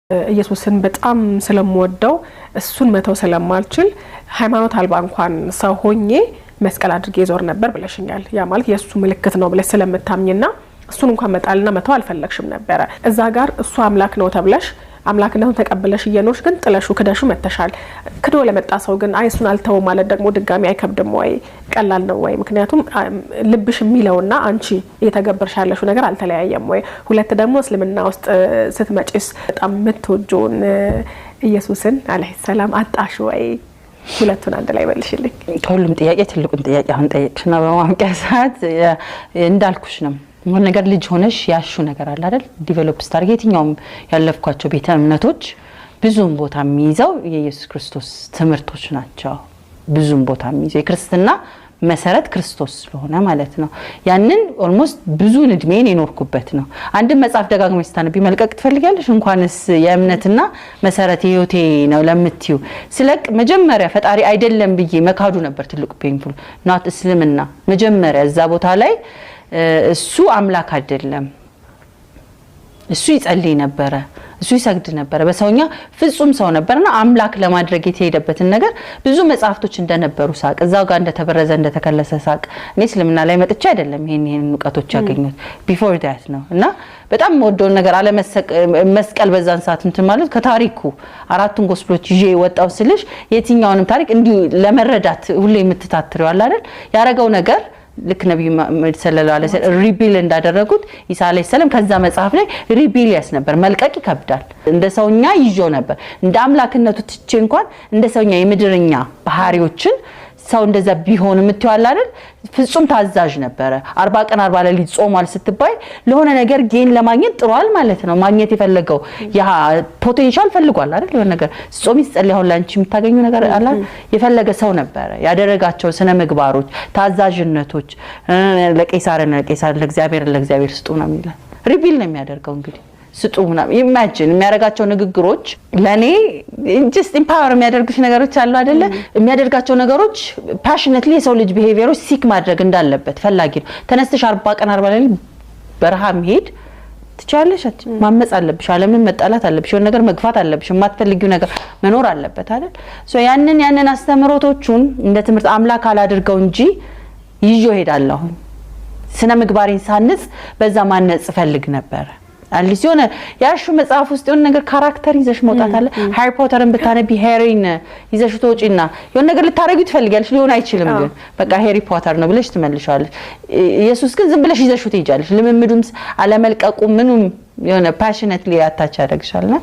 ኢየሱስን በጣም ስለምወደው እሱን መተው ስለማልችል ሃይማኖት አልባ እንኳን ሰው ሆኜ መስቀል አድርጌ ዞር ነበር ብለሽኛል። ያ ማለት የሱ ምልክት ነው ብለሽ ስለምታምኝና እሱን እንኳን መጣልና መተው አልፈለግሽም ነበር። እዛ ጋር እሱ አምላክ ነው ተብለሽ አምላክነቱን ተቀበለሽ እየኖርሽ ግን ጥለሹ ክደሹ መተሻል። ክዶ ለመጣ ሰው ግን አይ እሱን አልተው ማለት ደግሞ ድጋሚ አይከብድም ወይ ቀላል ነው ወይ? ምክንያቱም ልብሽ የሚለውና አንቺ እየተገበርሽ ያለሽው ነገር አልተለያየም ወይ? ሁለት ደግሞ እስልምና ውስጥ ስትመጪስ በጣም የምትወጂውን ኢየሱስን አለይሂ ሰላም አጣሽ ወይ? ሁለቱን አንድ ላይ መልሽልኝ። ሁሉም ጥያቄ ትልቁን ጥያቄ አሁን ጠይቅሽና በማምቂያ ሰዓት እንዳልኩሽ ነው። ምን ነገር ልጅ ሆነሽ ያሹ ነገር አለ አይደል? ዲቨሎፕ ስታርጌት የትኛውም ያለፍኳቸው ቤተ እምነቶች ብዙም ቦታ የሚይዘው የኢየሱስ ክርስቶስ ትምህርቶች ናቸው። ብዙም ቦታ የሚይዘው የክርስትና መሰረት ክርስቶስ ስለሆነ ማለት ነው። ያንን ኦልሞስት ብዙ እድሜን የኖርኩበት ነው። አንድ መጽሐፍ ደጋግመሽ ስታነቢ መልቀቅ ትፈልጊያለሽ? እንኳንስ የእምነትና መሰረት ህይወቴ ነው ለምትዩ ስለቅ መጀመሪያ ፈጣሪ አይደለም ብዬ መካዱ ነበር ትልቁ ፔንፉል ናት እስልምና መጀመሪያ እዛ ቦታ ላይ እሱ አምላክ አይደለም እሱ ይጸልይ ነበር እሱ ይሰግድ ነበር በሰውኛ ፍጹም ሰው ነበርና አምላክ ለማድረግ የተሄደበትን ነገር ብዙ መጽሐፍቶች እንደነበሩ ሳቅ እዛው ጋር እንደተበረዘ እንደተከለሰ ሳቅ እኔ እስልምና ላይ መጥቼ አይደለም ይሄን ንቀቶች ያገኙት ቢፎር ዳት ነው እና በጣም ወደው ነገር አለ መስቀል በዛን ሰዓት እንትን ማለት ከታሪኩ አራቱን ጎስፕሎች ይዤ ወጣው ስልሽ የትኛውንም ታሪክ እንዲሁ ለመረዳት ሁሌ የምትታትሪው አለ አይደል ያረጋው ነገር ልክ ነብዩ መሐመድ ሰለላሁ ዐለይሂ ወሰለም ሪቢል እንዳደረጉት ኢሳ አለይሂ ሰላም ከዛ መጽሐፍ ላይ ሪቢሊያስ ነበር መልቀቅ ይከብዳል እንደ ሰውኛ ይጆ ነበር እንደ አምላክነቱ ትቼ እንኳን እንደ ሰውኛ የምድርኛ ባህሪዎችን ሰው እንደዛ ቢሆን ምትዋል አይደል ፍጹም ታዛዥ ነበር 40 ቀን 40 ሌሊት ጾሟል ስትባይ ለሆነ ነገር ጌን ለማግኘት ጥሯል ማለት ነው ማግኘት የፈለገው ያ ፖቴንሻል ፈልጓል አይደል የሆነ ነገር ጾም ይጸልያው ላንቺ የምታገኙ ነገር አላ የፈለገ ሰው ነበር ያደረጋቸው ስነ ምግባሮች ታዛዥነቶች ለቄሳር ለእግዚአብሔር ስጡ ነው የሚለው ሪቢል ነው የሚያደርገው እንግዲህ ስጡና ኢማጂን የሚያረጋቸው ንግግሮች ለኔ just empower የሚያደርጉሽ ነገሮች አሉ አይደለ የሚያደርጋቸው ነገሮች passionately የሰው ልጅ behaviorዎች ሲክ ማድረግ እንዳለበት ፈላጊ ነው ተነስተሽ 40 ቀን 40 ሌሊት በረሃ መሄድ ትቻለሽ ማመጽ አለብሽ ዓለምን መጣላት አለብሽ የሆነ ነገር መግፋት አለብሽ የማትፈልጊው ነገር መኖር አለበት አይደል ሶ ያንን አስተምሮቶቹን እንደ ትምህርት አምላክ አላድርገው እንጂ ይጆ ሄዳለሁ ስነ ምግባሬን ሳንጽ በዛ ማነጽ ፈልግ ነበር አሊስ የሆነ ያሹ መጽሐፍ ውስጥ የሆነ ነገር ካራክተር ይዘሽ መውጣት አለ ሃሪ ፖተርን በታነቢ ሄሪን ይዘሽ ተወጪና የሆነ ነገር ልታረጊው ትፈልጊያለሽ ሊሆን አይችልም ግን በቃ ሃሪ ፖተር ነው ብለሽ ትመልሻለሽ ኢየሱስ ግን ዝም ብለሽ ይዘሽ ትይጃለሽ ልምምዱም አለመልቀቁ ምኑም የሆነ passionately አታች ያደርግሻልና